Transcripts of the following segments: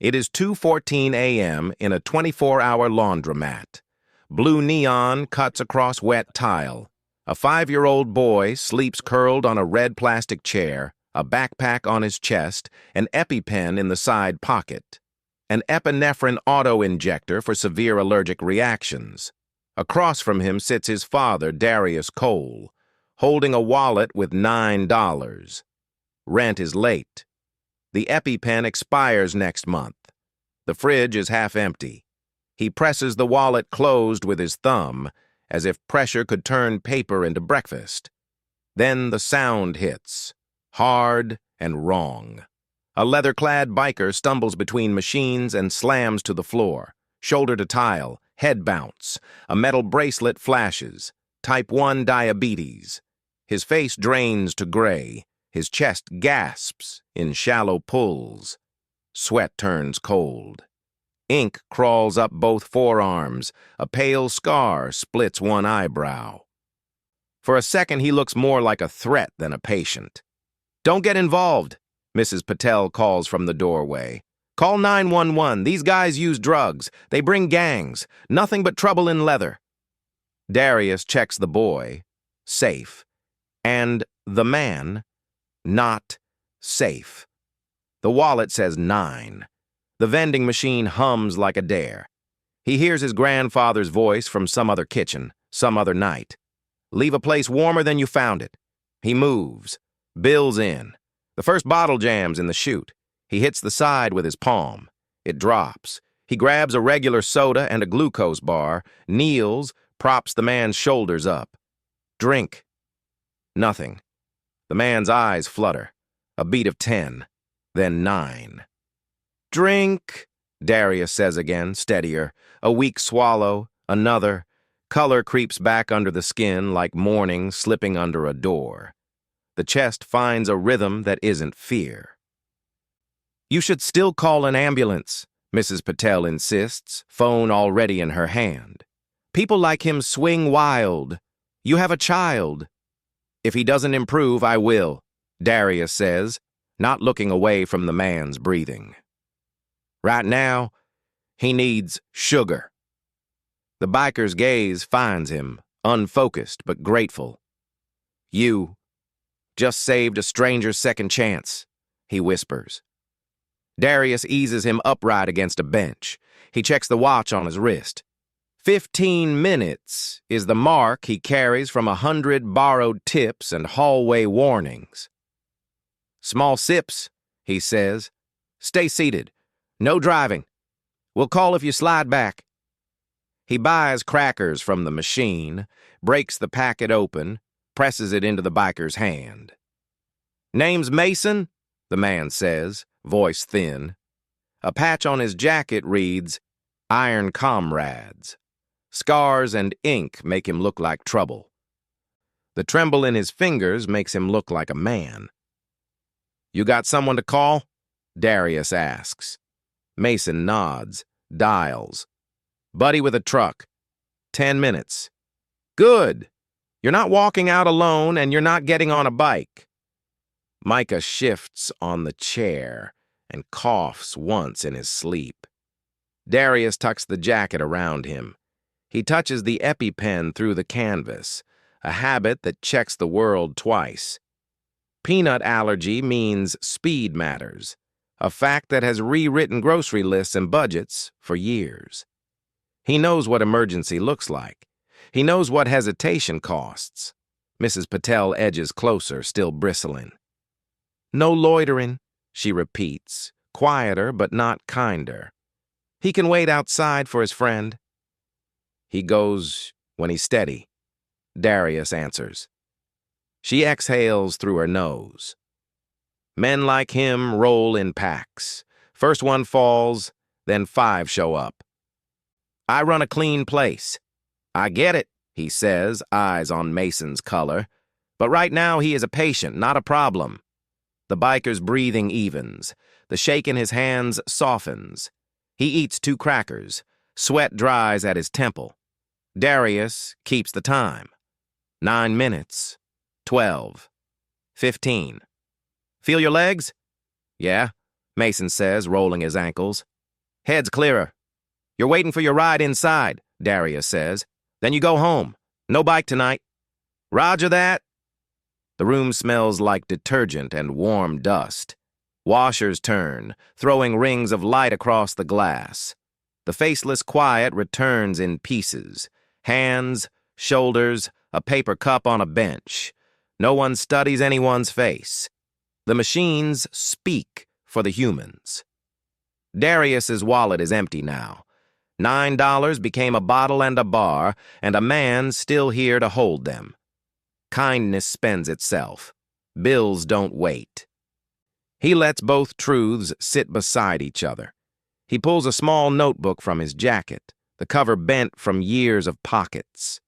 It is 2:14 a.m. in a 24-hour laundromat. Blue neon cuts across wet tile. A 5-year-old boy sleeps curled on a red plastic chair, a backpack on his chest, an EpiPen in the side pocket. An epinephrine auto-injector for severe allergic reactions. Across from him sits his father, Darius Cole, holding a wallet with $9. Rent is late. The EpiPen expires next month. The fridge is half empty. He presses the wallet closed with his thumb, as if pressure could turn paper into breakfast. Then the sound hits, hard and wrong. A leather-clad biker stumbles between machines and slams to the floor. Shoulder to tile, head bounce. A metal bracelet flashes. Type 1 diabetes. His face drains to gray. His chest gasps in shallow pulls. Sweat turns cold. Ink crawls up both forearms. A pale scar splits one eyebrow. For a second, he looks more like a threat than a patient. "Don't get involved," Mrs. Patel calls from the doorway. "Call 911. These guys use drugs. They bring gangs. Nothing but trouble in leather." Darius checks the boy. Safe. And the man, not safe. The wallet says 9. The vending machine hums like a dare. He hears his grandfather's voice from some other kitchen, some other night. "Leave a place warmer than you found it." He moves. Bill's in. The first bottle jams in the chute. He hits the side with his palm. It drops. He grabs a regular soda and a glucose bar, kneels, props the man's shoulders up. "Drink." Nothing. The man's eyes flutter. A beat of 10, then 9. "Drink," Darius says again, steadier. A weak swallow, another. Color creeps back under the skin like morning slipping under a door. The chest finds a rhythm that isn't fear. "You should still call an ambulance," Mrs. Patel insists, phone already in her hand. "People like him swing wild. You have a child." "If he doesn't improve, I will," Darius says, not looking away from the man's breathing. "Right now, he needs sugar." The biker's gaze finds him, unfocused but grateful. "You just saved a stranger's second chance," he whispers. Darius eases him upright against a bench. He checks the watch on his wrist. 15 minutes is the mark he carries from 100 borrowed tips and hallway warnings. "Small sips," he says. "Stay seated. No driving. We'll call if you slide back." He buys crackers from the machine, breaks the packet open, presses it into the biker's hand. "Name's Mason," the man says, voice thin. A patch on his jacket reads, "Iron Comrades." Scars and ink make him look like trouble. The tremble in his fingers makes him look like a man. "You got someone to call?" Darius asks. Mason nods, dials. "Buddy with a truck. 10 minutes. Good. You're not walking out alone and you're not getting on a bike." Micah shifts on the chair and coughs once in his sleep. Darius tucks the jacket around him. He touches the EpiPen through the canvas, a habit that checks the world twice. Peanut allergy means speed matters, a fact that has rewritten grocery lists and budgets for years. He knows what emergency looks like. He knows what hesitation costs. Mrs. Patel edges closer, still bristling. "No loitering," she repeats, quieter but not kinder. "He can wait outside for his friend." "He goes when he's steady," Darius answers. She exhales through her nose. Men like him roll in packs. First one falls, then 5 show up. "I run a clean place." "I get it," he says, eyes on Mason's color. "But right now he is a patient, not a problem." The biker's breathing evens. The shake in his hands softens. He eats 2 crackers. Sweat dries at his temple. Darius keeps the time. 9 minutes. 12. 15. "Feel your legs?" "Yeah," Mason says, rolling his ankles. Head's clearer. You're waiting for your ride inside, Darius says. Then you go home. No bike tonight. Roger that. The room smells like detergent and warm dust. Washers turn, throwing rings of light across the glass. The faceless quiet returns in pieces. Hands, shoulders, a paper cup on a bench. No one studies anyone's face. The machines speak for the humans. Darius's wallet is empty now. $9 became a bottle and a bar, and a man still here to hold them. Kindness spends itself. Bills don't wait. He lets both truths sit beside each other. He pulls a small notebook from his jacket, the cover bent from years of pockets.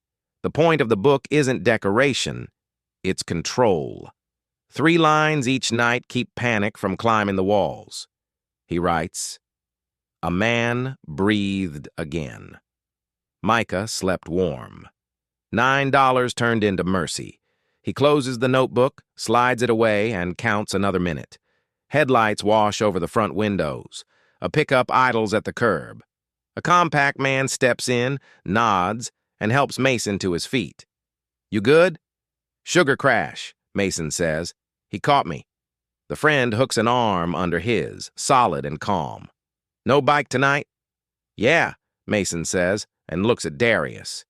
The point of the book isn't decoration, it's control. 3 lines each night keep panic from climbing the walls. He writes, "A man breathed again." Micah slept warm. $9 turned into mercy. He closes the notebook, slides it away, and counts another minute. Headlights wash over the front windows. A pickup idles at the curb. A compact man steps in, nods, and helps Mason to his feet. "You good?" "Sugar crash," Mason says. "He caught me." The friend hooks an arm under his, solid and calm. "No bike tonight?" "Yeah," Mason says, and looks at Darius.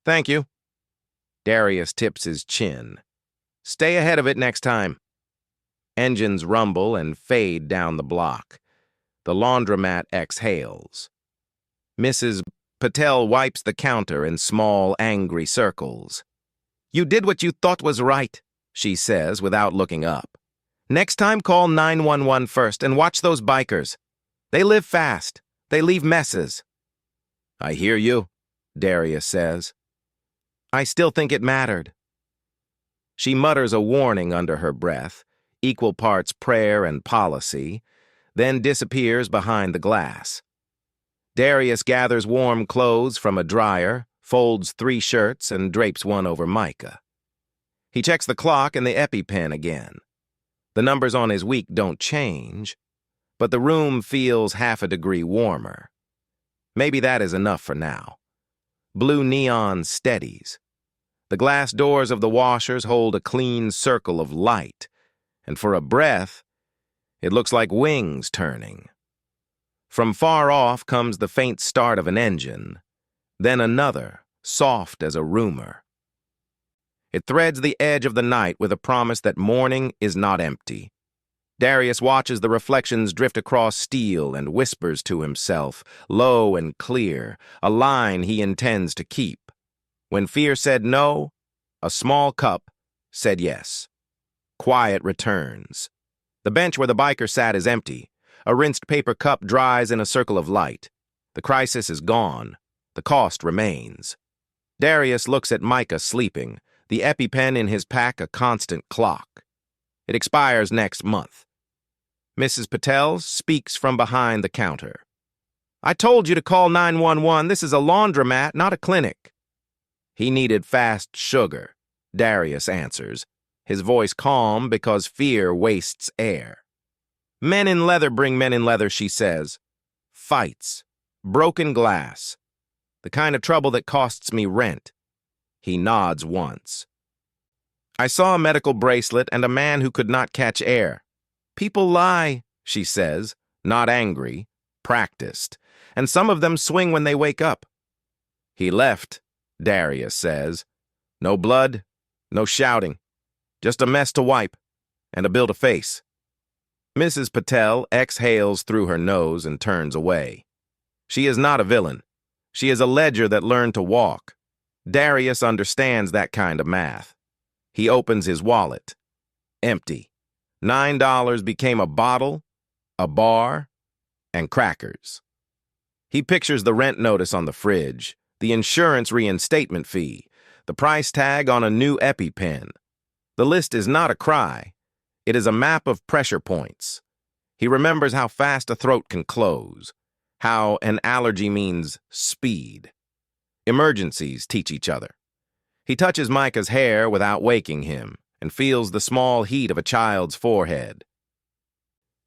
"Thank you." Darius tips his chin. "Stay ahead of it next time." Engines rumble and fade down the block. The laundromat exhales. Mrs. Patel wipes the counter in small, angry circles. "You did what you thought was right," she says without looking up. "Next time call 911 first and watch those bikers. They live fast. They leave messes." "I hear you," Darius says. "I still think it mattered." She mutters a warning under her breath, equal parts prayer and policy, then disappears behind the glass. Darius gathers warm clothes from a dryer, folds 3 shirts, and drapes one over Micah. He checks the clock and the EpiPen again. The numbers on his week don't change, but the room feels half a degree warmer. Maybe that is enough for now. Blue neon steadies. The glass doors of the washers hold a clean circle of light, and for a breath, it looks like wings turning. From far off comes the faint start of an engine, then another, soft as a rumor. It threads the edge of the night with a promise that morning is not empty. Darius watches the reflections drift across steel and whispers to himself, low and clear, a line he intends to keep. When fear said no, a small cup said yes. Quiet returns. The bench where the biker sat is empty. A rinsed paper cup dries in a circle of light. The crisis is gone. The cost remains. Darius looks at Micah sleeping, the EpiPen in his pack a constant clock. It expires next month. Mrs. Patel speaks from behind the counter. "I told you to call 911. This is a laundromat, not a clinic." "He needed fast sugar," Darius answers, his voice calm because fear wastes air. "Men in leather bring men in leather," she says. "Fights. Broken glass. The kind of trouble that costs me rent." He nods once. "I saw a medical bracelet and a man who could not catch air." "People lie," she says, not angry, practiced, "and some of them swing when they wake up." "He left," Darius says. "No blood, no shouting. Just a mess to wipe, and a bill to face." Mrs. Patel exhales through her nose and turns away. She is not a villain. She is a ledger that learned to walk. Darius understands that kind of math. He opens his wallet. Empty. $9 became a bottle, a bar, and crackers. He pictures the rent notice on the fridge, the insurance reinstatement fee, the price tag on a new EpiPen. The list is not a cry. It is a map of pressure points. He remembers how fast a throat can close, how an allergy means speed. Emergencies teach each other. He touches Micah's hair without waking him and feels the small heat of a child's forehead.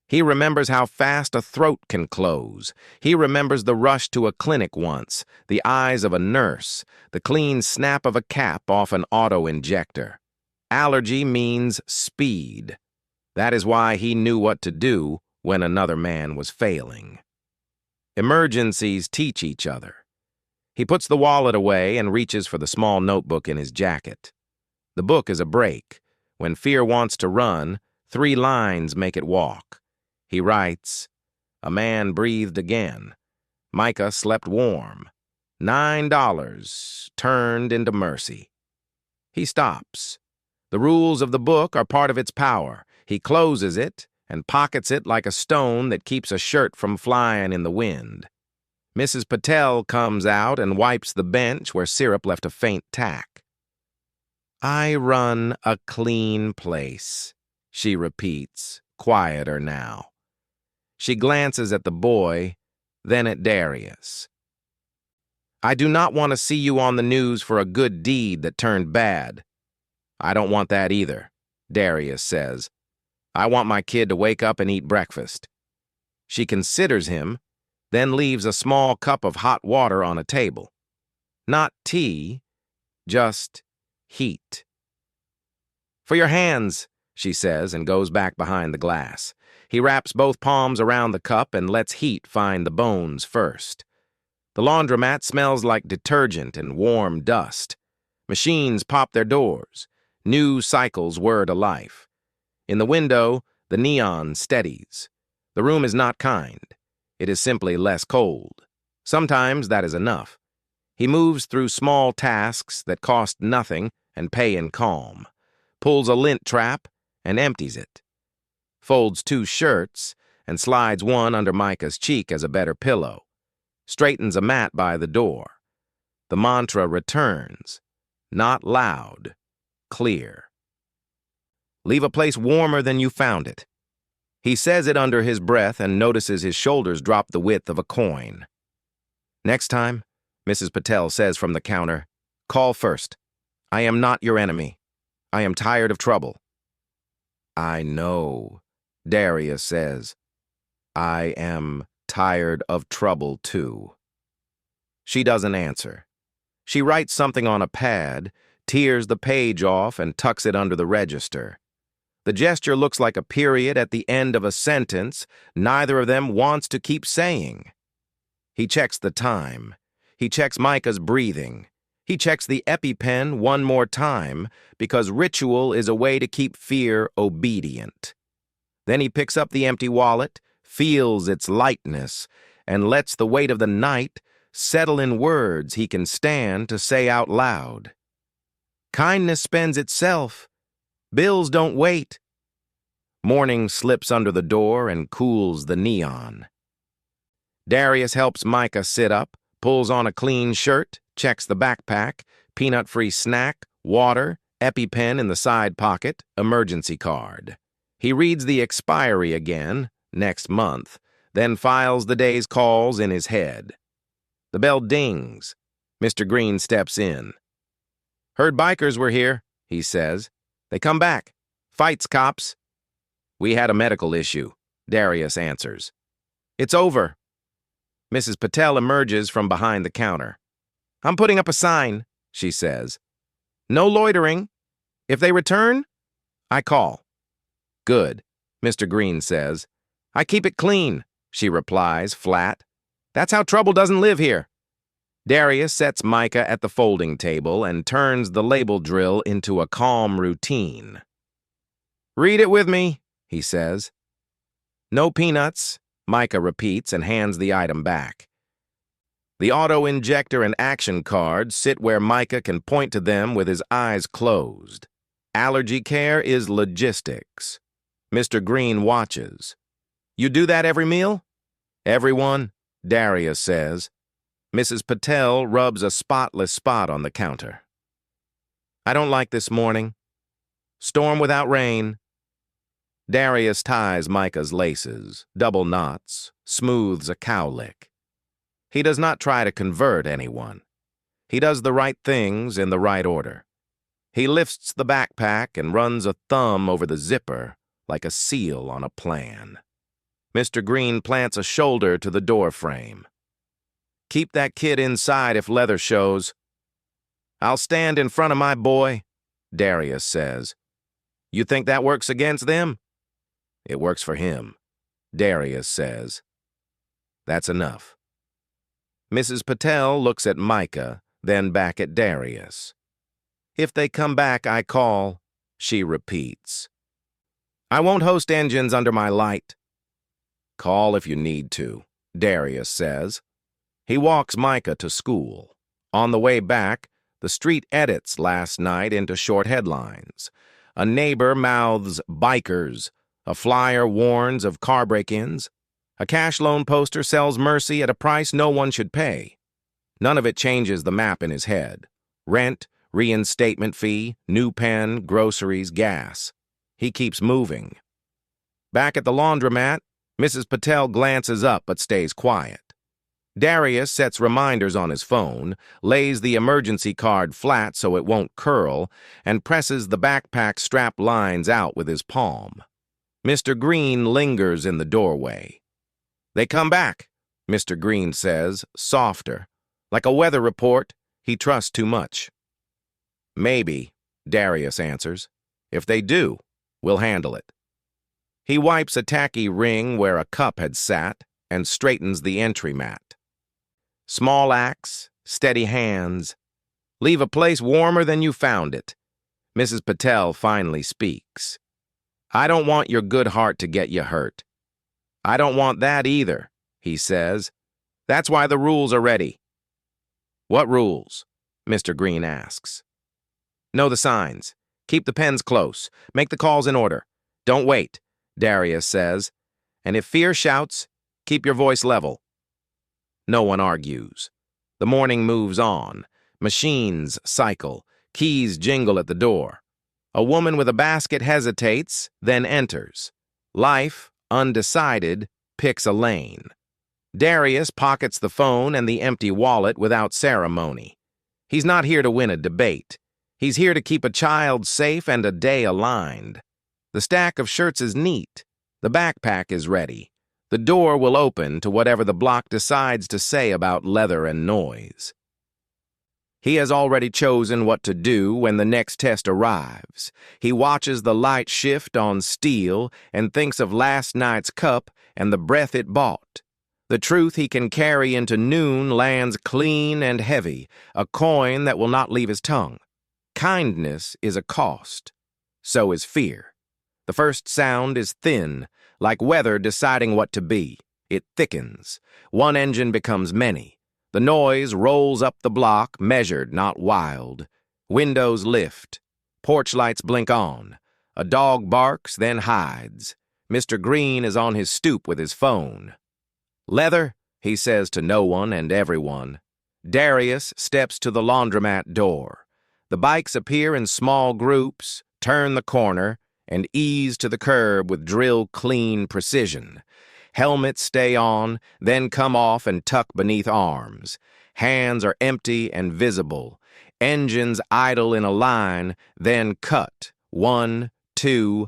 He remembers how fast a throat can close. He remembers the rush to a clinic once, the eyes of a nurse, the clean snap of a cap off an auto-injector. Allergy means speed. That is why he knew what to do when another man was failing. Emergencies teach each other. He puts the wallet away and reaches for the small notebook in his jacket. The book is a break. When fear wants to run, 3 lines make it walk. He writes, "A man breathed again. Micah slept warm. $9 turned into mercy." He stops. The rules of the book are part of its power. He closes it and pockets it like a stone that keeps a shirt from flying in the wind. Mrs. Patel comes out and wipes the bench where syrup left a faint tack. "I run a clean place," she repeats, quieter now. She glances at the boy, then at Darius. "I do not want to see you on the news for a good deed that turned bad." "I don't want that either," Darius says. "I want my kid to wake up and eat breakfast." She considers him, then leaves a small cup of hot water on a table. Not tea, just heat. "For your hands," she says, and goes back behind the glass. He wraps both palms around the cup and lets heat find the bones first. The laundromat smells like detergent and warm dust. Machines pop their doors. New cycles whir to life. In the window, the neon steadies. The room is not kind. It is simply less cold. Sometimes that is enough. He moves through small tasks that cost nothing and pay in calm, pulls a lint trap and empties it, folds 2 shirts and slides one under Micah's cheek as a better pillow, straightens a mat by the door. The mantra returns, not loud, clear. "Leave a place warmer than you found it." He says it under his breath and notices his shoulders drop the width of a coin. "Next time," Mrs. Patel says from the counter, "call first. I am not your enemy. I am tired of trouble." "I know," Darius says. "I am tired of trouble too." She doesn't answer. She writes something on a pad, tears the page off, and tucks it under the register. The gesture looks like a period at the end of a sentence neither of them wants to keep saying. He checks the time. He checks Micah's breathing. He checks the EpiPen one more time because ritual is a way to keep fear obedient. Then he picks up the empty wallet, feels its lightness, and lets the weight of the night settle in words he can stand to say out loud. Kindness spends itself. Bills don't wait. Morning slips under the door and cools the neon. Darius helps Micah sit up, pulls on a clean shirt, checks the backpack, peanut-free snack, water, EpiPen in the side pocket, emergency card. He reads the expiry again, next month, then files the day's calls in his head. The bell dings. Mr. Green steps in. "Heard bikers were here," he says. "They come back. Fights, cops." "We had a medical issue," Darius answers. "It's over." Mrs. Patel emerges from behind the counter. "I'm putting up a sign," she says. "No loitering. If they return, I call." "Good," Mr. Green says. "I keep it clean," she replies, flat. "That's how trouble doesn't live here." Darius sets Micah at the folding table and turns the label drill into a calm routine. "Read it with me," he says. "No peanuts," Micah repeats and hands the item back. The auto-injector and action cards sit where Micah can point to them with his eyes closed. Allergy care is logistics. Mr. Green watches. "You do that every meal?" "Everyone," Darius says. Mrs. Patel rubs a spotless spot on the counter. "I don't like this morning. Storm without rain." Darius ties Micah's laces, double knots, smooths a cowlick. He does not try to convert anyone. He does the right things in the right order. He lifts the backpack and runs a thumb over the zipper like a seal on a plan. Mr. Green plants a shoulder to the door frame. Keep that kid inside if Leather shows. I'll stand in front of my boy, Darius says. You think that works against them? It works for him, Darius says. That's enough. Mrs. Patel looks at Micah, then back at Darius. If they come back, I call, she repeats. I won't host engines under my light. Call if you need to, Darius says. He walks Micah to school. On the way back, the street edits last night into short headlines. A neighbor mouths bikers. A flyer warns of car break-ins. A cash loan poster sells mercy at a price no one should pay. None of it changes the map in his head. Rent, reinstatement fee, new pen, groceries, gas. He keeps moving. Back at the laundromat, Mrs. Patel glances up but stays quiet. Darius sets reminders on his phone, lays the emergency card flat so it won't curl, and presses the backpack strap lines out with his palm. Mr. Green lingers in the doorway. They come back, Mr. Green says, softer. Like a weather report, he trusts too much. Maybe, Darius answers. If they do, we'll handle it. He wipes a tacky ring where a cup had sat and straightens the entry mat. Small acts, steady hands. Leave a place warmer than you found it. Mrs. Patel finally speaks. I don't want your good heart to get you hurt. I don't want that either, he says. That's why the rules are ready. What rules? Mr. Green asks. Know the signs. Keep the pens close. Make the calls in order. Don't wait, Darius says. And if fear shouts, keep your voice level. No one argues. The morning moves on. Machines cycle. Keys jingle at the door. A woman with a basket hesitates, then enters. Life, undecided, picks a lane. Darius pockets the phone and the empty wallet without ceremony. He's not here to win a debate. He's here to keep a child safe and a day aligned. The stack of shirts is neat. The backpack is ready. The door will open to whatever the block decides to say about leather and noise. He has already chosen what to do when the next test arrives. He watches the light shift on steel and thinks of last night's cup and the breath it bought. The truth he can carry into noon lands clean and heavy, a coin that will not leave his tongue. Kindness is a cost. So is fear. The first sound is thin, like weather deciding what to be. It thickens. One engine becomes many. The noise rolls up the block, measured, not wild. Windows lift. Porch lights blink on. A dog barks, then hides. Mr. Green is on his stoop with his phone. Leather, he says to no one and everyone. Darius steps to the laundromat door. The bikes appear in small groups, turn the corner, and ease to the curb with drill-clean precision. Helmets stay on, then come off and tuck beneath arms. Hands are empty and visible. Engines idle in a line, then cut. 1, 2,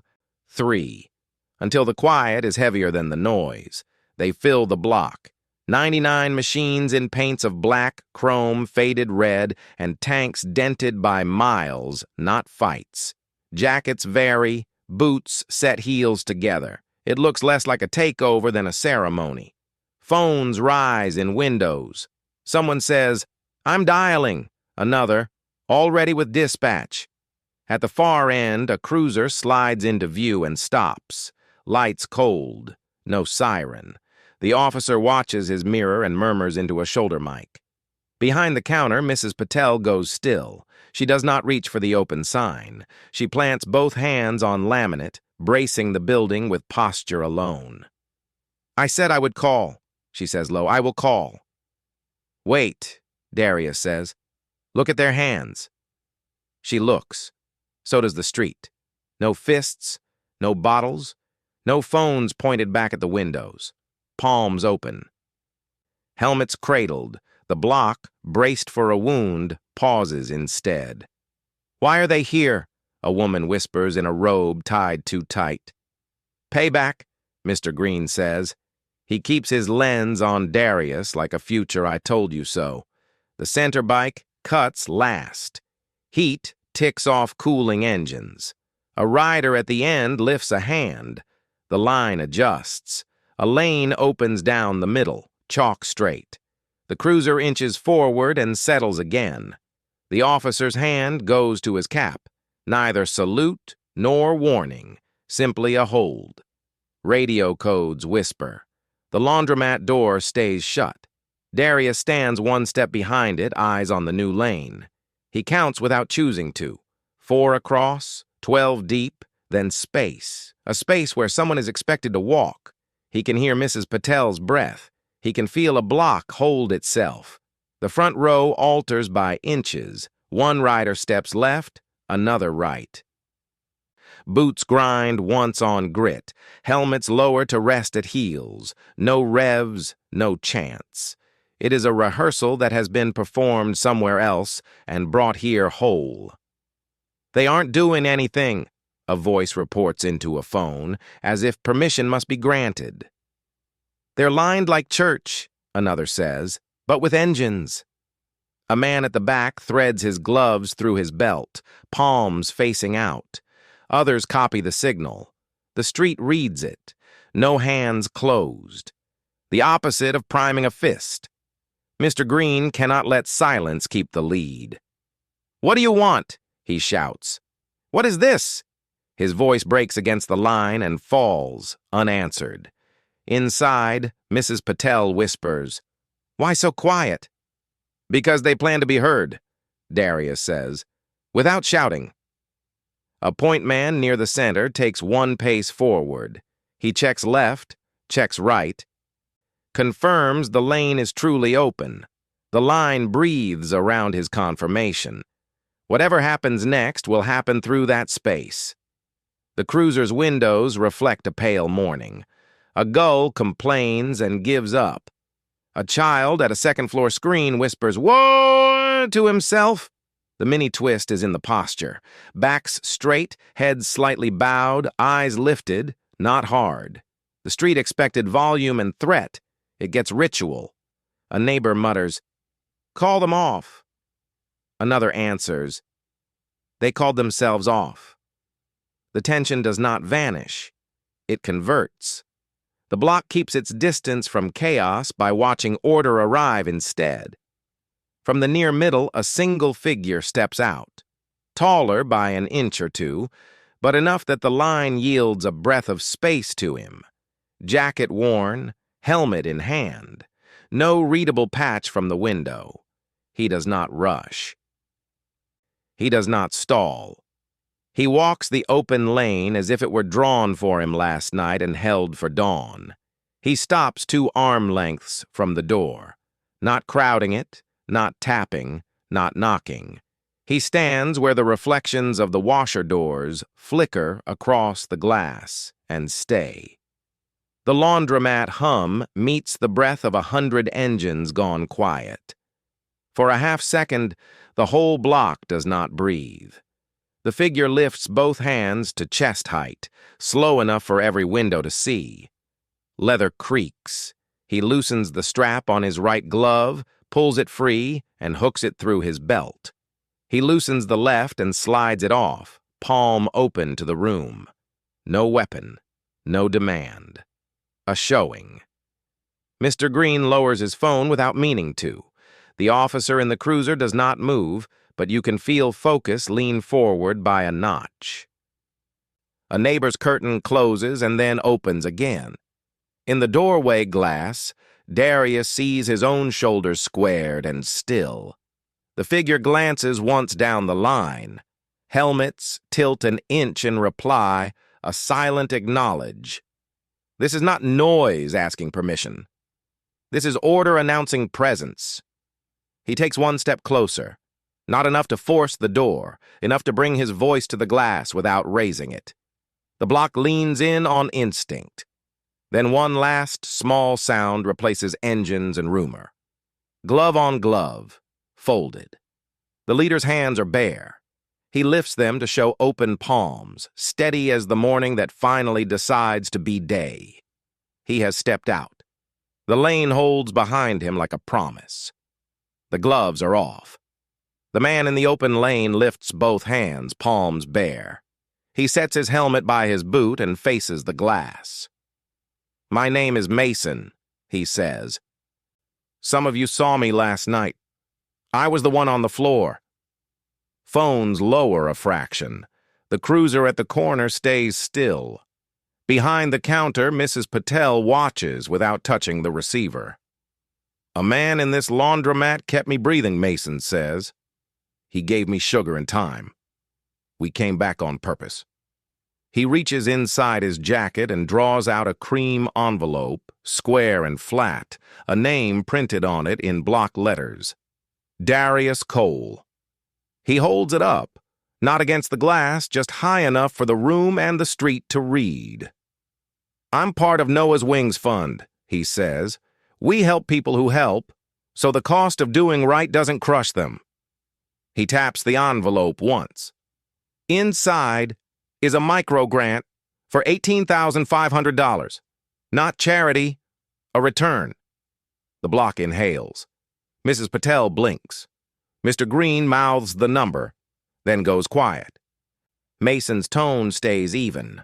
3. Until the quiet is heavier than the noise. They fill the block. 99 machines in paints of black, chrome, faded red, and tanks dented by miles, not fights. Jackets vary, boots set heels together. It looks less like a takeover than a ceremony. Phones rise in windows. Someone says, I'm dialing. Another, already with dispatch. At the far end, a cruiser slides into view and stops. Lights cold. No siren. The officer watches his mirror and murmurs into a shoulder mic. Behind the counter, Mrs. Patel goes still. She does not reach for the open sign. She plants both hands on laminate, bracing the building with posture alone. I said I would call, she says low. I will call. Wait, Darius says. Look at their hands. She looks. So does the street. No fists, no bottles, no phones pointed back at the windows. Palms open. Helmets cradled. The block, braced for a wound, pauses instead. Why are they here? A woman whispers in a robe tied too tight. Payback, Mr. Green says. He keeps his lens on Darius like a future I told you so. The center bike cuts last. Heat ticks off cooling engines. A rider at the end lifts a hand. The line adjusts. A lane opens down the middle, chalk straight. The cruiser inches forward and settles again. The officer's hand goes to his cap. Neither salute nor warning, simply a hold. Radio codes whisper. The laundromat door stays shut. Darius stands one step behind it, eyes on the new lane. He counts without choosing to. 4 across, 12 deep, then space. A space where someone is expected to walk. He can hear Mrs. Patel's breath. He can feel a block hold itself. The front row alters by inches. One rider steps left, another right. Boots grind once on grit. Helmets lower to rest at heels. No revs, no chance. It is a rehearsal that has been performed somewhere else and brought here whole. They aren't doing anything, a voice reports into a phone, as if permission must be granted. They're lined like church, another says, but with engines. A man at the back threads his gloves through his belt, palms facing out. Others copy the signal. The street reads it. No hands closed. The opposite of priming a fist. Mr. Green cannot let silence keep the lead. "What do you want?" he shouts. "What is this?" His voice breaks against the line and falls, unanswered. Inside, Mrs. Patel whispers, "Why so quiet?" "Because they plan to be heard," Darius says, without shouting. A point man near the center takes 1 pace forward. He checks left, checks right, confirms the lane is truly open. The line breathes around his confirmation. Whatever happens next will happen through that space. The cruiser's windows reflect a pale morning. A gull complains and gives up. A child at a second-floor screen whispers, "Whoa!" to himself. The mini-twist is in the posture. Backs straight, heads slightly bowed, eyes lifted, not hard. The street expected volume and threat. It gets ritual. A neighbor mutters, "Call them off." Another answers, "They called themselves off." The tension does not vanish. It converts. The block keeps its distance from chaos by watching order arrive instead. From the near middle, a single figure steps out. Taller by an inch or two, but enough that the line yields a breath of space to him. Jacket worn, helmet in hand. No readable patch from the window. He does not rush. He does not stall. He walks the open lane as if it were drawn for him last night and held for dawn. He stops 2 arm lengths from the door, not crowding it, not tapping, not knocking. He stands where the reflections of the washer doors flicker across the glass and stay. The laundromat hum meets the breath of 100 engines gone quiet. For a half-second, the whole block does not breathe. The figure lifts both hands to chest height, slow enough for every window to see. Leather creaks. He loosens the strap on his right glove, pulls it free, and hooks it through his belt. He loosens the left and slides it off, palm open to the room. No weapon, no demand. A showing. Mr. Green lowers his phone without meaning to. The officer in the cruiser does not move, but you can feel focus lean forward by a notch. A neighbor's curtain closes and then opens again. In the doorway glass, Darius sees his own shoulders squared and still. The figure glances once down the line. Helmets tilt an inch in reply, a silent acknowledge. This is not noise asking permission. This is order announcing presence. He takes 1 step closer. Not enough to force the door, enough to bring his voice to the glass without raising it. The block leans in on instinct. Then one last small sound replaces engines and rumor. Glove on glove, folded. The leader's hands are bare. He lifts them to show open palms, steady as the morning that finally decides to be day. He has stepped out. The lane holds behind him like a promise. The gloves are off. The man in the open lane lifts both hands, palms bare. He sets his helmet by his boot and faces the glass. "My name is Mason," he says. "Some of you saw me last night. I was the one on the floor." Phones lower a fraction. The cruiser at the corner stays still. Behind the counter, Mrs. Patel watches without touching the receiver. "A man in this laundromat kept me breathing," Mason says. "He gave me sugar and time. We came back on purpose." He reaches inside his jacket and draws out a cream envelope, square and flat, a name printed on it in block letters. Darius Cole. He holds it up, not against the glass, just high enough for the room and the street to read. "I'm part of Noah's Wings Fund," he says. "We help people who help, so the cost of doing right doesn't crush them." He taps the envelope once. Inside is a micro-grant for $18,500. Not charity, a return. The block inhales. Mrs. Patel blinks. Mr. Green mouths the number, then goes quiet. Mason's tone stays even.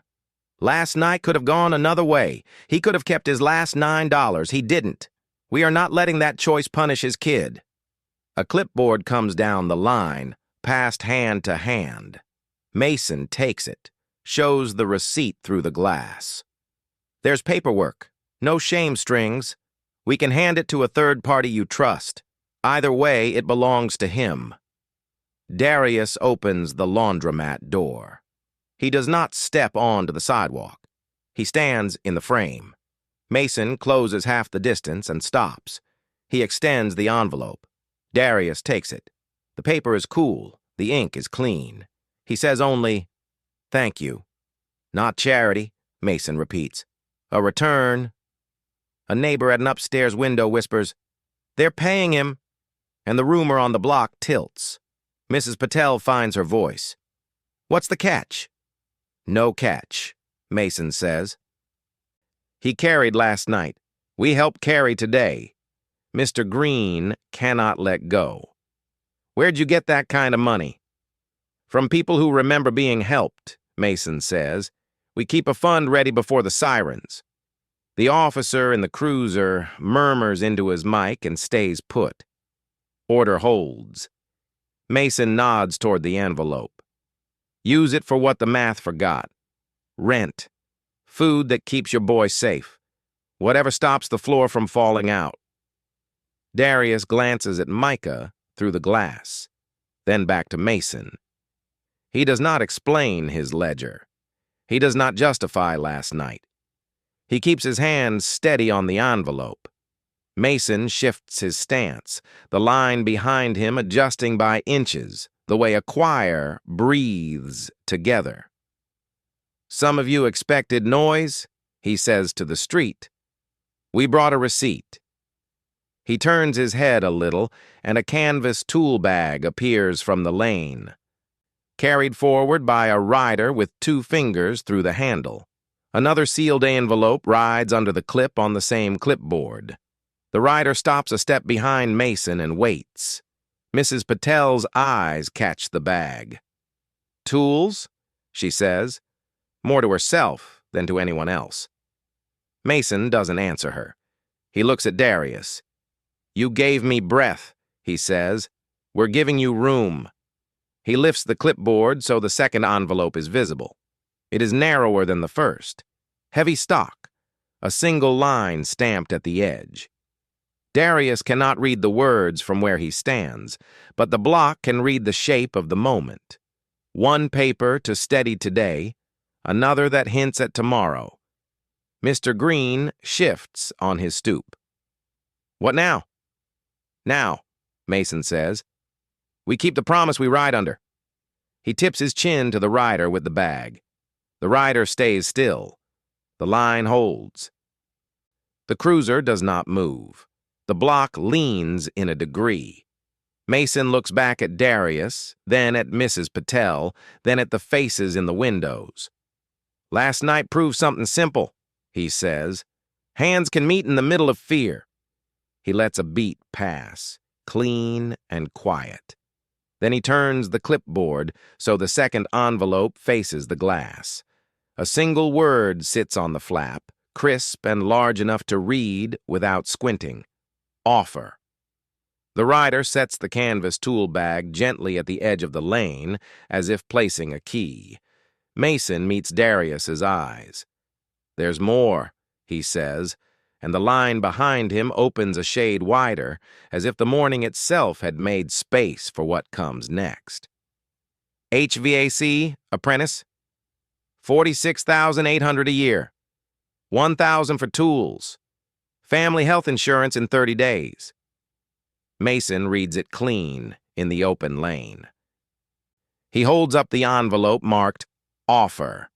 Last night could have gone another way. He could have kept his last $9. He didn't. We are not letting that choice punish his kid. A clipboard comes down the line, passed hand to hand. Mason takes it, shows the receipt through the glass. "There's paperwork. No shame strings. We can hand it to a third party you trust. Either way, it belongs to him." Darius opens the laundromat door. He does not step onto the sidewalk. He stands in the frame. Mason closes half the distance and stops. He extends the envelope. Darius takes it. The paper is cool. The ink is clean. He says only, "Thank you." "Not charity," Mason repeats. "A return." A neighbor at an upstairs window whispers, "They're paying him," and the rumor on the block tilts. Mrs. Patel finds her voice. "What's the catch?" "No catch," Mason says. "He carried last night. We helped carry today. Mr. Green cannot let go." "Where'd you get that kind of money?" "From people who remember being helped," Mason says. "We keep a fund ready before the sirens." The officer in the cruiser murmurs into his mic and stays put. Order holds. Mason nods toward the envelope. "Use it for what the math forgot. Rent. Food that keeps your boy safe. Whatever stops the floor from falling out." Darius glances at Micah through the glass, then back to Mason. He does not explain his ledger. He does not justify last night. He keeps his hands steady on the envelope. Mason shifts his stance, the line behind him adjusting by inches, the way a choir breathes together. "Some of you expected noise," he says to the street. "We brought a receipt." He turns his head a little, and a canvas tool bag appears from the lane, carried forward by a rider with 2 fingers through the handle. Another sealed envelope rides under the clip on the same clipboard. The rider stops a step behind Mason and waits. Mrs. Patel's eyes catch the bag. "Tools?" she says, more to herself than to anyone else. Mason doesn't answer her. He looks at Darius. "You gave me breath," he says. "We're giving you room." He lifts the clipboard so the second envelope is visible. It is narrower than the first. Heavy stock, a single line stamped at the edge. Darius cannot read the words from where he stands, but the block can read the shape of the moment. One paper to steady today, another that hints at tomorrow. Mr. Green shifts on his stoop. "What now?" "Now," Mason says. "We keep the promise we ride under." He tips his chin to the rider with the bag. The rider stays still. The line holds. The cruiser does not move. The block leans in a degree. Mason looks back at Darius, then at Mrs. Patel, then at the faces in the windows. "Last night proved something simple," he says. Hands can meet in the middle of fear. He lets a beat pass, clean and quiet. Then he turns the clipboard so the second envelope faces the glass. A single word sits on the flap, crisp and large enough to read without squinting. Offer. The rider sets the canvas tool bag gently at the edge of the lane, as if placing a key. Mason meets Darius's eyes. "There's more," he says, and the line behind him opens a shade wider, as if the morning itself had made space for what comes next. HVAC, apprentice? $46,800 a year. $1,000 for tools. Family health insurance in 30 days. Mason reads it clean in the open lane. He holds up the envelope marked Offer.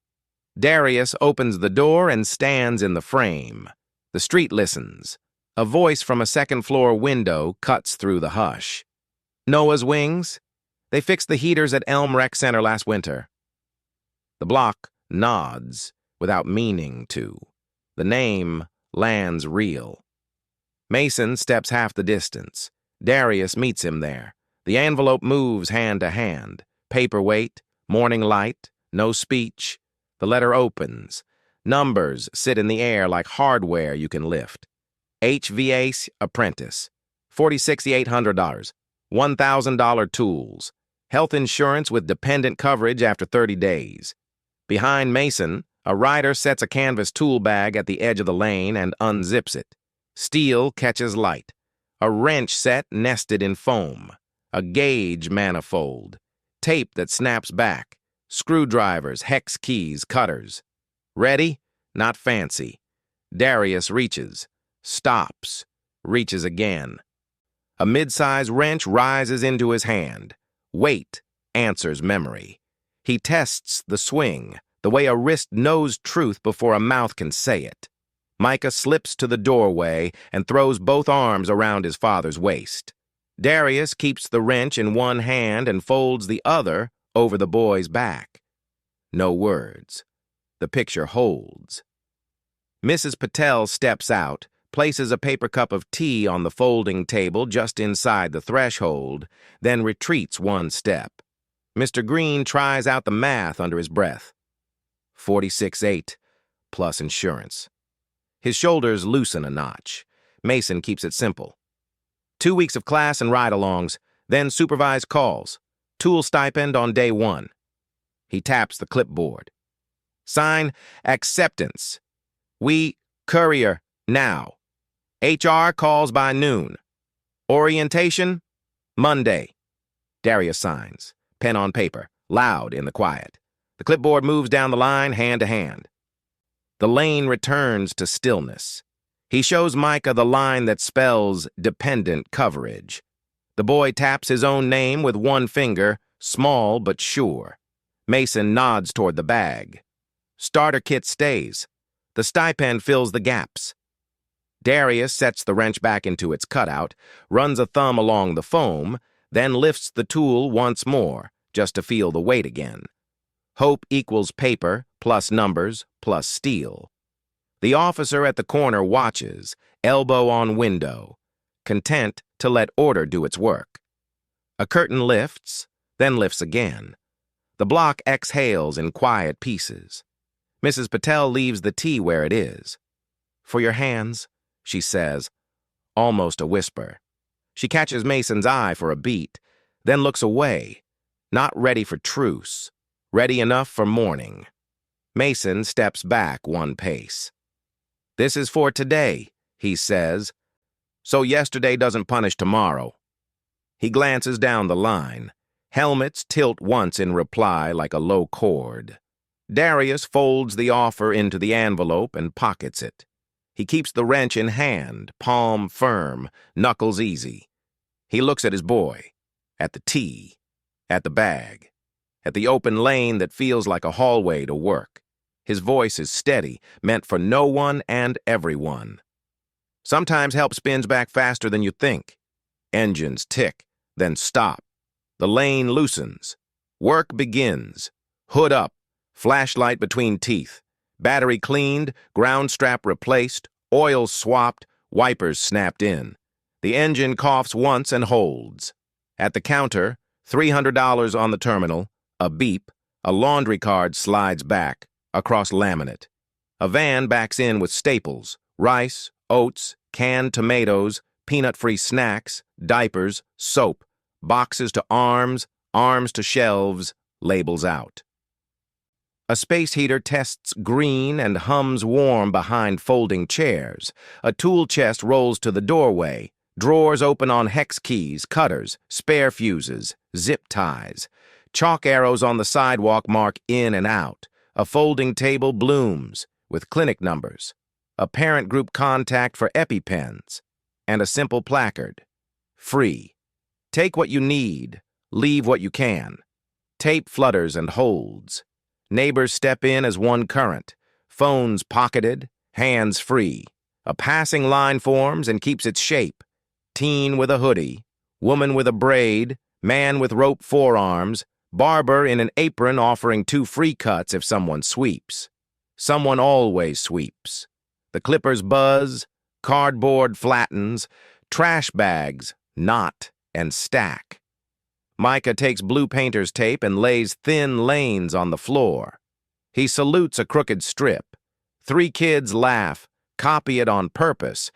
Darius opens the door and stands in the frame. The street listens. A voice from a second-floor window cuts through the hush. "Noah's Wings? They fixed the heaters at Elm Rec Center last winter." The block nods without meaning to. The name lands real. Mason steps half the distance. Darius meets him there. The envelope moves hand to hand. Paperweight, morning light, no speech. The letter opens. Numbers sit in the air like hardware you can lift. HVAC apprentice. $46,800. $1,000 tools. Health insurance with dependent coverage after 30 days. Behind Mason, a rider sets a canvas tool bag at the edge of the lane and unzips it. Steel catches light. A wrench set nested in foam. A gauge manifold. Tape that snaps back. Screwdrivers, hex keys, cutters. Ready? Not fancy. Darius reaches. Stops. Reaches again. A mid-size wrench rises into his hand. Weight answers memory. He tests the swing, the way a wrist knows truth before a mouth can say it. Micah slips to the doorway and throws both arms around his father's waist. Darius keeps the wrench in one hand and folds the other over the boy's back. No words. The picture holds. Mrs. Patel steps out, places a paper cup of tea on the folding table just inside the threshold, then retreats one step. Mr. Green tries out the math under his breath. 46.8 plus insurance. His shoulders loosen a notch. Mason keeps it simple. 2 weeks of class and ride-alongs, then supervised calls. Tool stipend on day 1. He taps the clipboard. Sign acceptance. We courier now. HR calls by noon. Orientation Monday. Darius signs. Pen on paper, loud in the quiet. The clipboard moves down the line, hand to hand. The lane returns to stillness. He shows Micah the line that spells dependent coverage. The boy taps his own name with one finger, small but sure. Mason nods toward the bag. Starter kit stays. The stipend fills the gaps. Darius sets the wrench back into its cutout, runs a thumb along the foam, then lifts the tool once more, just to feel the weight again. Hope equals paper, plus numbers, plus steel. The officer at the corner watches, elbow on window, content to let order do its work. A curtain lifts, then lifts again. The block exhales in quiet pieces. Mrs. Patel leaves the tea where it is. "For your hands," she says, almost a whisper. She catches Mason's eye for a beat, then looks away, not ready for truce, ready enough for morning. Mason steps back one pace. "This is for today," he says, "so yesterday doesn't punish tomorrow." He glances down the line. Helmets tilt once in reply like a low chord. Darius folds the offer into the envelope and pockets it. He keeps the wrench in hand, palm firm, knuckles easy. He looks at his boy, at the tea, at the bag, at the open lane that feels like a hallway to work. His voice is steady, meant for no one and everyone. Sometimes help spins back faster than you think. Engines tick, then stop. The lane loosens. Work begins. Hood up, flashlight between teeth. Battery cleaned, ground strap replaced, Oils swapped, wipers snapped in. The engine coughs once and holds. At the counter, $300 on the terminal, a beep, a laundry card slides back, across laminate. A van backs in with staples, rice, oats, canned tomatoes, peanut-free snacks, diapers, soap, boxes to arms, arms to shelves, labels out. A space heater tests green and hums warm behind folding chairs. A tool chest rolls to the doorway. Drawers open on hex keys, cutters, spare fuses, zip ties. Chalk arrows on the sidewalk mark in and out. A folding table blooms, with clinic numbers. A parent group contact for EpiPens. And a simple placard. Free. Take what you need, leave what you can. Tape flutters and holds. Neighbors step in as one current. Phones pocketed, hands free. A passing line forms and keeps its shape. Teen with a hoodie, woman with a braid, man with rope forearms, barber in an apron offering 2 free cuts if someone sweeps. Someone always sweeps. The clippers buzz, cardboard flattens, trash bags knot and stack. Micah takes blue painter's tape and lays thin lanes on the floor. He salutes a crooked strip. 3 kids laugh, copy it on purpose,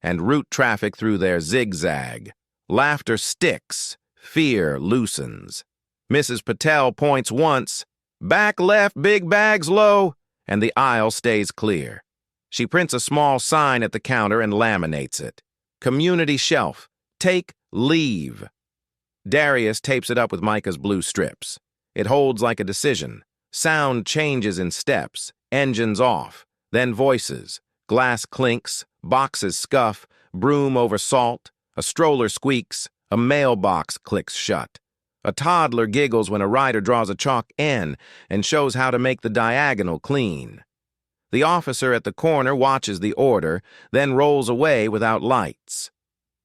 and route traffic through their zigzag. Laughter sticks, fear loosens. Mrs. Patel points once, back left, big bags low, and the aisle stays clear. She prints a small sign at the counter and laminates it. Community shelf, take, leave. Darius tapes it up with Micah's blue strips. It holds like a decision. Sound changes in steps, engines off, then voices. Glass clinks, boxes scuff, broom over salt, a stroller squeaks, a mailbox clicks shut. A toddler giggles when a rider draws a chalk N and shows how to make the diagonal clean. The officer at the corner watches the order, then rolls away without lights.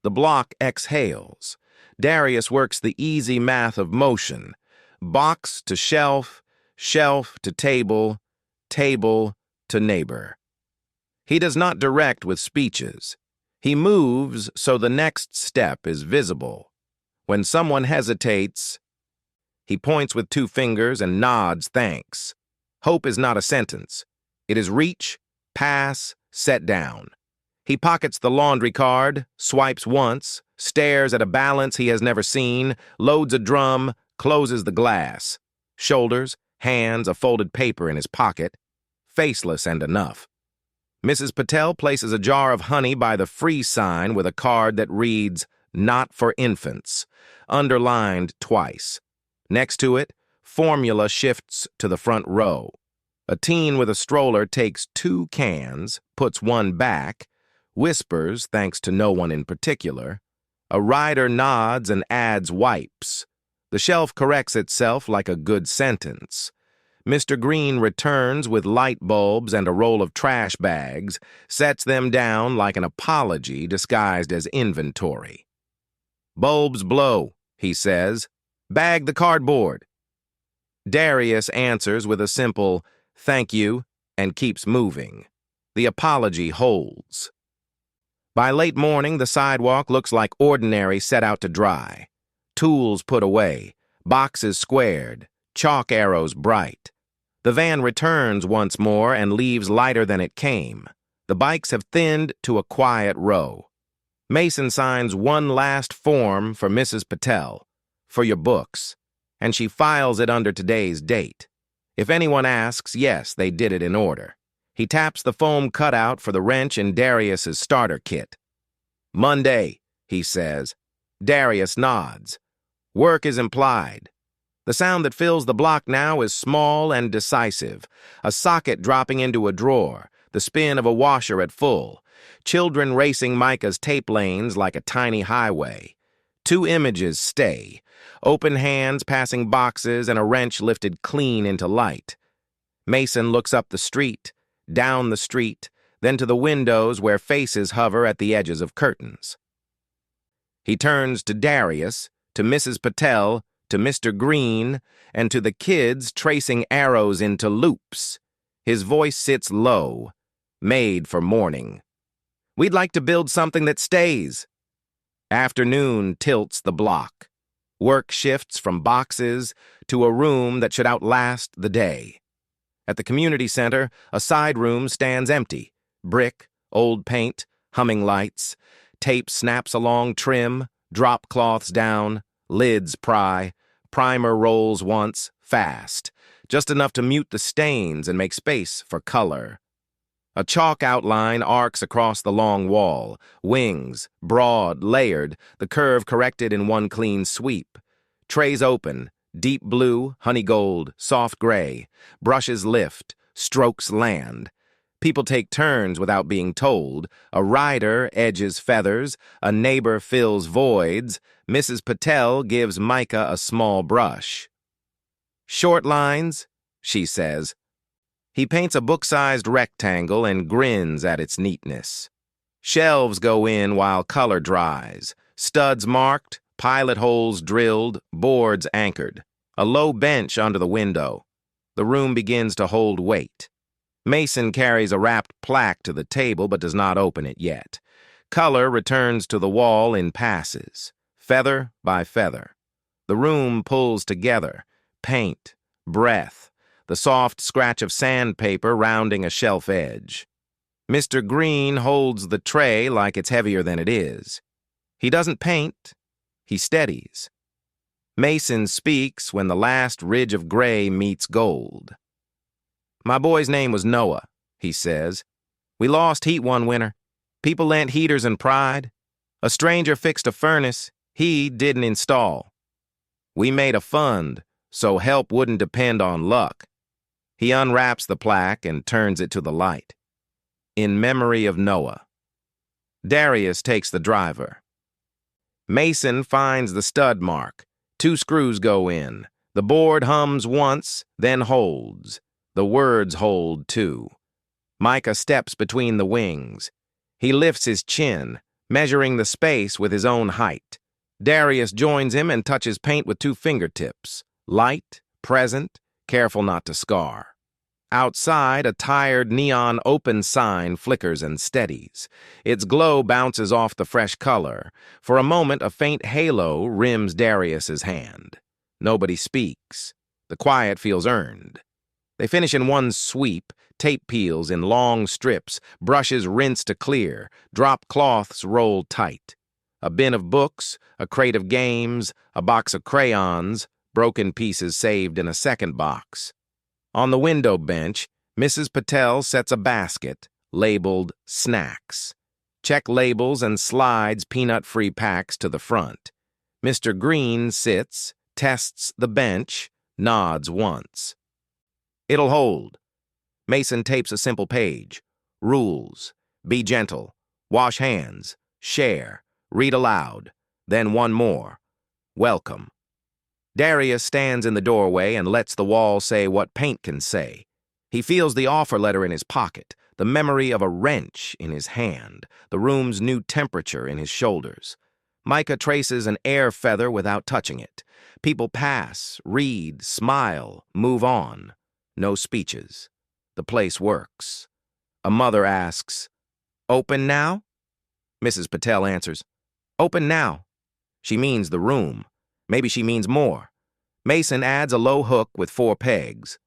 The block exhales. Darius works the easy math of motion. Box to shelf, shelf to table, table to neighbor. He does not direct with speeches. He moves so the next step is visible. When someone hesitates, he points with 2 fingers and nods thanks. Hope is not a sentence. It is reach, pass, set down. He pockets the laundry card, swipes once, stares at a balance he has never seen, loads a drum, closes the glass. Shoulders, hands, a folded paper in his pocket. Faceless and enough. Mrs. Patel places a jar of honey by the free sign with a card that reads, "Not for infants," underlined twice. Next to it, formula shifts to the front row. A teen with a stroller takes 2 cans, puts one back, whispers thanks to no one in particular. A rider nods and adds wipes. The shelf corrects itself like a good sentence. Mr. Green returns with light bulbs and a roll of trash bags, sets them down like an apology disguised as inventory. "Bulbs blow," he says. "Bag the cardboard." Darius answers with a simple, "Thank you," and keeps moving. The apology holds. By late morning, the sidewalk looks like ordinary set out to dry. Tools put away, boxes squared, chalk arrows bright. The van returns once more and leaves lighter than it came. The bikes have thinned to a quiet row. Mason signs one last form for Mrs. Patel, for your books, and she files it under today's date. If anyone asks, yes, they did it in order. He taps the foam cutout for the wrench in Darius's starter kit. "Monday," he says. Darius nods. Work is implied. The sound that fills the block now is small and decisive. A socket dropping into a drawer, the spin of a washer at full. Children racing Micah's tape lanes like a tiny highway. 2 images stay. Open hands passing boxes and a wrench lifted clean into light. Mason looks up the street, down the street, then to the windows where faces hover at the edges of curtains. He turns to Darius, to Mrs. Patel, to Mr. Green, and to the kids tracing arrows into loops. His voice sits low, made for morning. We'd like to build something that stays. Afternoon tilts the block. Work shifts from boxes to a room that should outlast the day. At the community center, a side room stands empty. Brick, old paint, humming lights. Tape snaps along trim, drop cloths down, lids pry. Primer rolls once, fast. Just enough to mute the stains and make space for color. A chalk outline arcs across the long wall. Wings, broad, layered, the curve corrected in one clean sweep. Trays open, deep blue, honey gold, soft gray. Brushes lift, strokes land. People take turns without being told. A rider edges feathers, a neighbor fills voids. Mrs. Patel gives Micah a small brush. Short lines, she says. He paints a book-sized rectangle and grins at its neatness. Shelves go in while color dries. Studs marked, pilot holes drilled, boards anchored. A low bench under the window. The room begins to hold weight. Mason carries a wrapped plaque to the table but does not open it yet. Color returns to the wall in passes, feather by feather. The room pulls together, paint, breath, the soft scratch of sandpaper rounding a shelf edge. Mr. Green holds the tray like it's heavier than it is. He doesn't paint, he steadies. Mason speaks when the last ridge of gray meets gold. My boy's name was Noah, he says. We lost heat one winter. People lent heaters and pride. A stranger fixed a furnace he didn't install. We made a fund so help wouldn't depend on luck. He unwraps the plaque and turns it to the light. In memory of Noah. Darius takes the driver. Mason finds the stud mark. 2 screws go in. The board hums once, then holds. The words hold, too. Micah steps between the wings. He lifts his chin, measuring the space with his own height. Darius joins him and touches paint with 2 fingertips. Light, present, careful not to scar. Outside, a tired neon open sign flickers and steadies. Its glow bounces off the fresh color. For a moment, a faint halo rims Darius's hand. Nobody speaks. The quiet feels earned. They finish in one sweep, tape peels in long strips, brushes rinse to clear, drop cloths roll tight. A bin of books, a crate of games, a box of crayons, broken pieces saved in a second box. On the window bench, Mrs. Patel sets a basket, labeled snacks. Check labels and slides peanut-free packs to the front. Mr. Green sits, tests the bench, nods once. It'll hold. Mason tapes a simple page. Rules. Be gentle. Wash hands. Share. Read aloud. Then one more. Welcome. Darius stands in the doorway and lets the wall say what paint can say. He feels the offer letter in his pocket, the memory of a wrench in his hand, the room's new temperature in his shoulders. Micah traces an air feather without touching it. People pass, read, smile, move on. No speeches. The place works. A mother asks, "Open now?" Mrs. Patel answers, "Open now." She means the room. Maybe she means more. Mason adds a low hook with 4 pegs.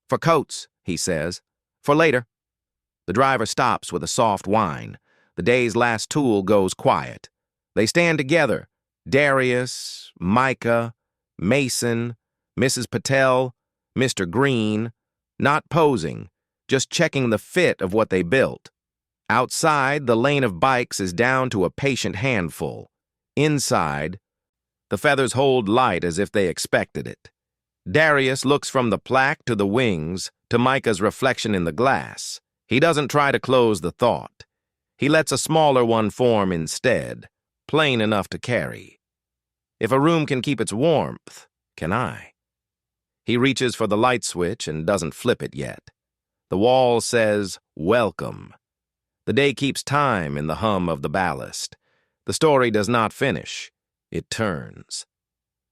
"For coats," he says. "For later." The driver stops with a soft whine. The day's last tool goes quiet. They stand together. Darius, Micah, Mason, Mrs. Patel, Mr. Green, not posing, just checking the fit of what they built. Outside, the lane of bikes is down to a patient handful. Inside, the feathers hold light as if they expected it. Darius looks from the plaque to the wings to Micah's reflection in the glass. He doesn't try to close the thought. He lets a smaller one form instead, plain enough to carry. If a room can keep its warmth, can I? He reaches for the light switch and doesn't flip it yet. The wall says, "Welcome." The day keeps time in the hum of the ballast. The story does not finish. It turns.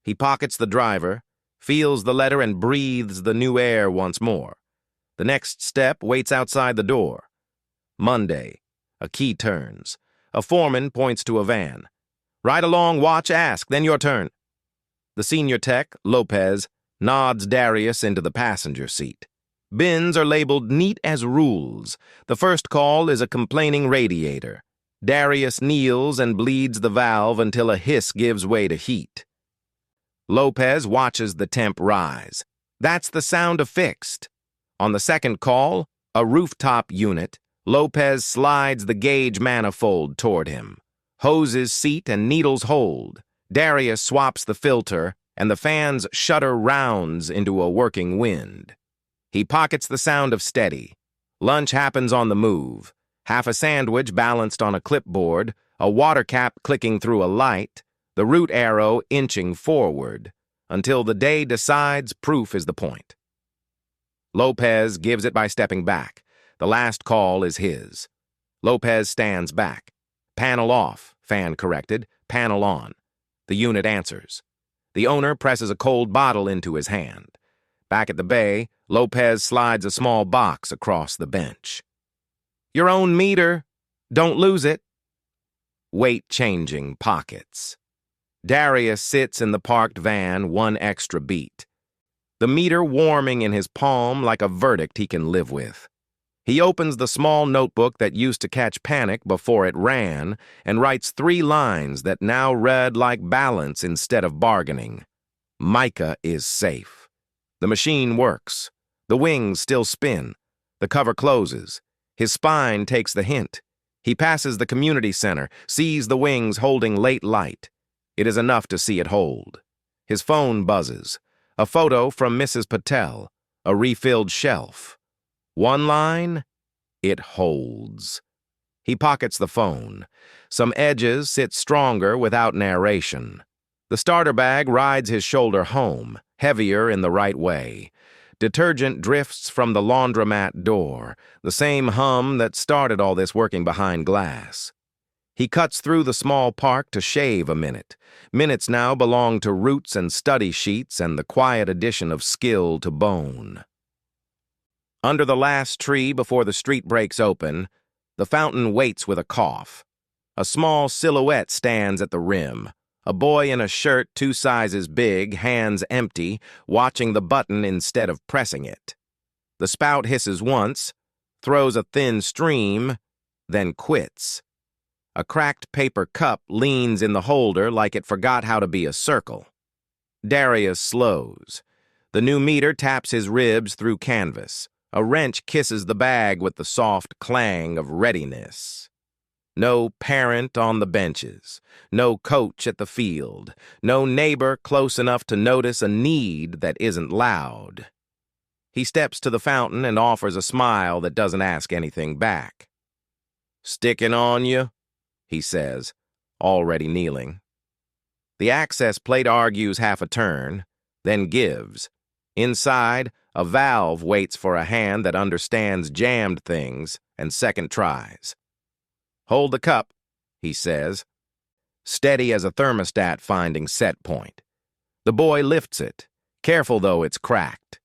He pockets the driver, feels the letter and breathes the new air once more. The next step waits outside the door. Monday. A key turns. A foreman points to a van. "Ride along, watch, ask, then your turn." The senior tech, Lopez, nods Darius into the passenger seat. Bins are labeled neat as rules. The first call is a complaining radiator. Darius kneels and bleeds the valve until a hiss gives way to heat. Lopez watches the temp rise. That's the sound of fixed. On the second call, a rooftop unit, Lopez slides the gauge manifold toward him. Hoses seat and needles hold. Darius swaps the filter, and the fan's shudder rounds into a working wind. He pockets the sound of steady. Lunch happens on the move. Half a sandwich balanced on a clipboard, a water cap clicking through a light, the root arrow inching forward, until the day decides proof is the point. Lopez gives it by stepping back. The last call is his. Lopez stands back. "Panel off," fan corrected. "Panel on." The unit answers. The owner presses a cold bottle into his hand. Back at the bay, Lopez slides a small box across the bench. "Your own meter. Don't lose it." Weight-changing pockets. Darius sits in the parked van one extra beat. The meter warming in his palm like a verdict he can live with. He opens the small notebook that used to catch panic before it ran and writes 3 lines that now read like balance instead of bargaining. Micah is safe. The machine works. The wings still spin. The cover closes. His spine takes the hint. He passes the community center, sees the wings holding late light. It is enough to see it hold. His phone buzzes. A photo from Mrs. Patel. A refilled shelf. 1 line, it holds. He pockets the phone. Some edges sit stronger without narration. The starter bag rides his shoulder home, heavier in the right way. Detergent drifts from the laundromat door, the same hum that started all this working behind glass. He cuts through the small park to shave a minute. Minutes now belong to roots and study sheets and the quiet addition of skill to bone. Under the last tree before the street breaks open, the fountain waits with a cough. A small silhouette stands at the rim. A boy in a shirt 2 sizes big, hands empty, watching the button instead of pressing it. The spout hisses once, throws a thin stream, then quits. A cracked paper cup leans in the holder like it forgot how to be a circle. Darius slows. The new meter taps his ribs through canvas. A wrench kisses the bag with the soft clang of readiness. No parent on the benches, no coach at the field, no neighbor close enough to notice a need that isn't loud. He steps to the fountain and offers a smile that doesn't ask anything back. "Sticking on you?" he says, already kneeling. The access plate argues half a turn, then gives. Inside, a valve waits for a hand that understands jammed things and second tries. "Hold the cup," he says, steady as a thermostat finding set point. The boy lifts it, careful though it's cracked.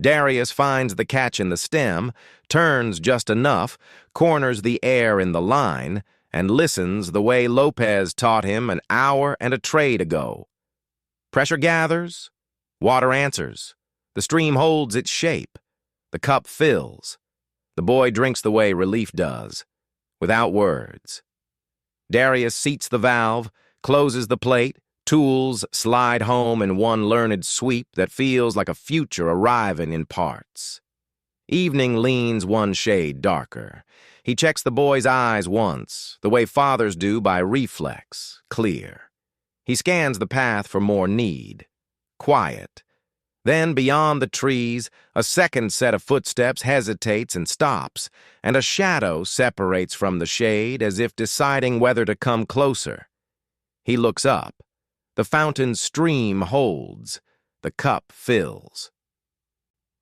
Darius finds the catch in the stem, turns just enough, corners the air in the line, and listens the way Lopez taught him an hour and a trade ago. Pressure gathers, water answers. The stream holds its shape. The cup fills. The boy drinks the way relief does, without words. Darius seats the valve, closes the plate, tools slide home in one learned sweep that feels like a future arriving in parts. Evening leans one shade darker. He checks the boy's eyes once, the way fathers do by reflex, clear. He scans the path for more need. Quiet. Then, beyond the trees, a second set of footsteps hesitates and stops, and a shadow separates from the shade as if deciding whether to come closer. He looks up. The fountain's stream holds. The cup fills.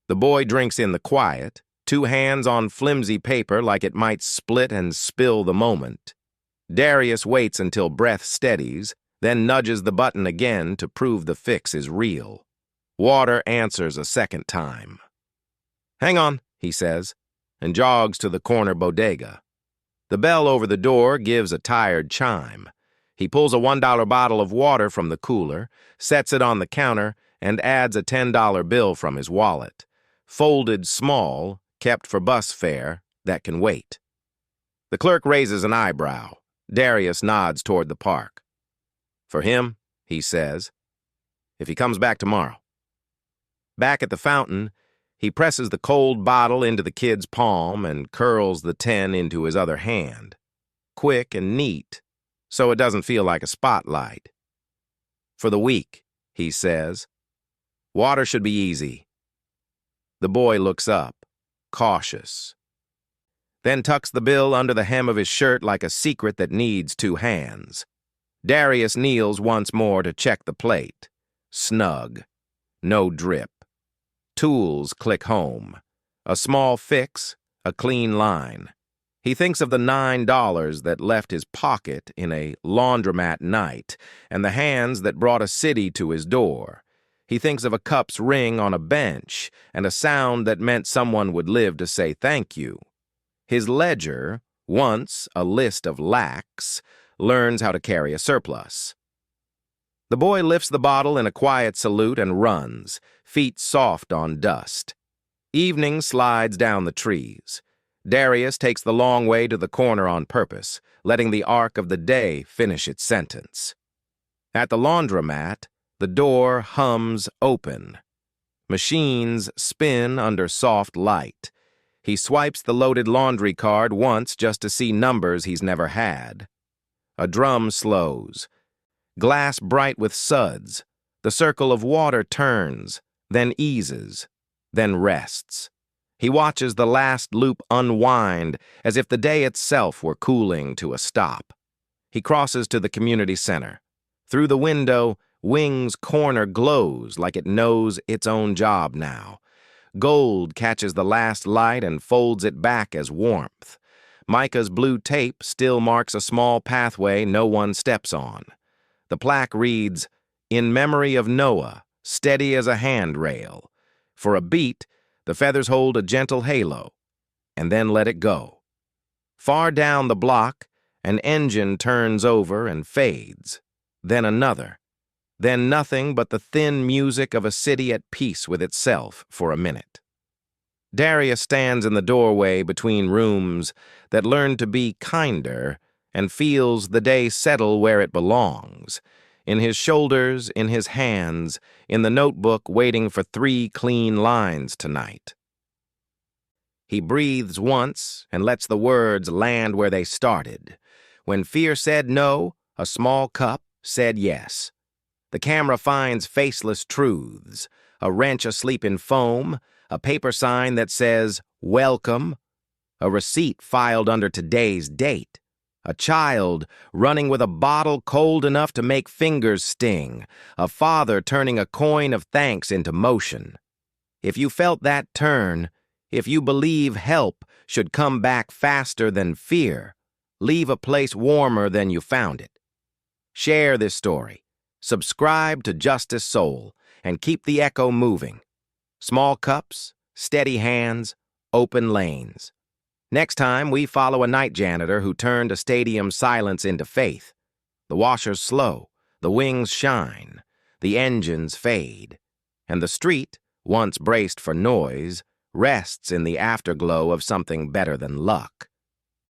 The boy drinks in the quiet, 2 hands on flimsy paper like it might split and spill the moment. Darius waits until breath steadies, then nudges the button again to prove the fix is real. Water answers a second time. "Hang on," he says, and jogs to the corner bodega. The bell over the door gives a tired chime. He pulls a $1 bottle of water from the cooler, sets it on the counter, and adds a $10 bill from his wallet. Folded small, kept for bus fare, that can wait. The clerk raises an eyebrow. Darius nods toward the park. For him, he says, if he comes back tomorrow. Back at the fountain, he presses the cold bottle into the kid's palm and curls the 10 into his other hand. Quick and neat, so it doesn't feel like a spotlight. For the week, he says. Water should be easy. The boy looks up, cautious. Then tucks the bill under the hem of his shirt like a secret that needs 2 hands. Darius kneels once more to check the plate. Snug. No drip. Tools click home. A small fix, a clean line. He thinks of the $9 that left his pocket in a laundromat night and the hands that brought a city to his door. He thinks of a cup's ring on a bench and a sound that meant someone would live to say thank you. His ledger, once a list of lacks, learns how to carry a surplus. The boy lifts the bottle in a quiet salute and runs, feet soft on dust. Evening slides down the trees. Darius takes the long way to the corner on purpose, letting the arc of the day finish its sentence. At the laundromat, the door hums open. Machines spin under soft light. He swipes the loaded laundry card once just to see numbers he's never had. A drum slows. Glass bright with suds. The circle of water turns, then eases, then rests. He watches the last loop unwind as if the day itself were cooling to a stop. He crosses to the community center. Through the window, Wing's corner glows like it knows its own job now. Gold catches the last light and folds it back as warmth. Micah's blue tape still marks a small pathway no one steps on. The plaque reads, "In memory of Noah, steady as a handrail." For a beat, the feathers hold a gentle halo, and then let it go. Far down the block, an engine turns over and fades. Then another. Then nothing but the thin music of a city at peace with itself for a minute. Darius stands in the doorway between rooms that learn to be kinder and feels the day settle where it belongs, in his shoulders, in his hands, in the notebook waiting for 3 clean lines tonight. He breathes once and lets the words land where they started. When fear said no, a small cup said yes. The camera finds faceless truths, a wrench asleep in foam, a paper sign that says, "Welcome," a receipt filed under today's date, a child running with a bottle cold enough to make fingers sting, a father turning a coin of thanks into motion. If you felt that turn, if you believe help should come back faster than fear, leave a place warmer than you found it. Share this story. Subscribe to JusticeSoul and keep the echo moving. Small cups, steady hands, open lanes. Next time, we follow a night janitor who turned a stadium silence into faith. The washers slow, the wings shine, the engines fade, and the street, once braced for noise, rests in the afterglow of something better than luck.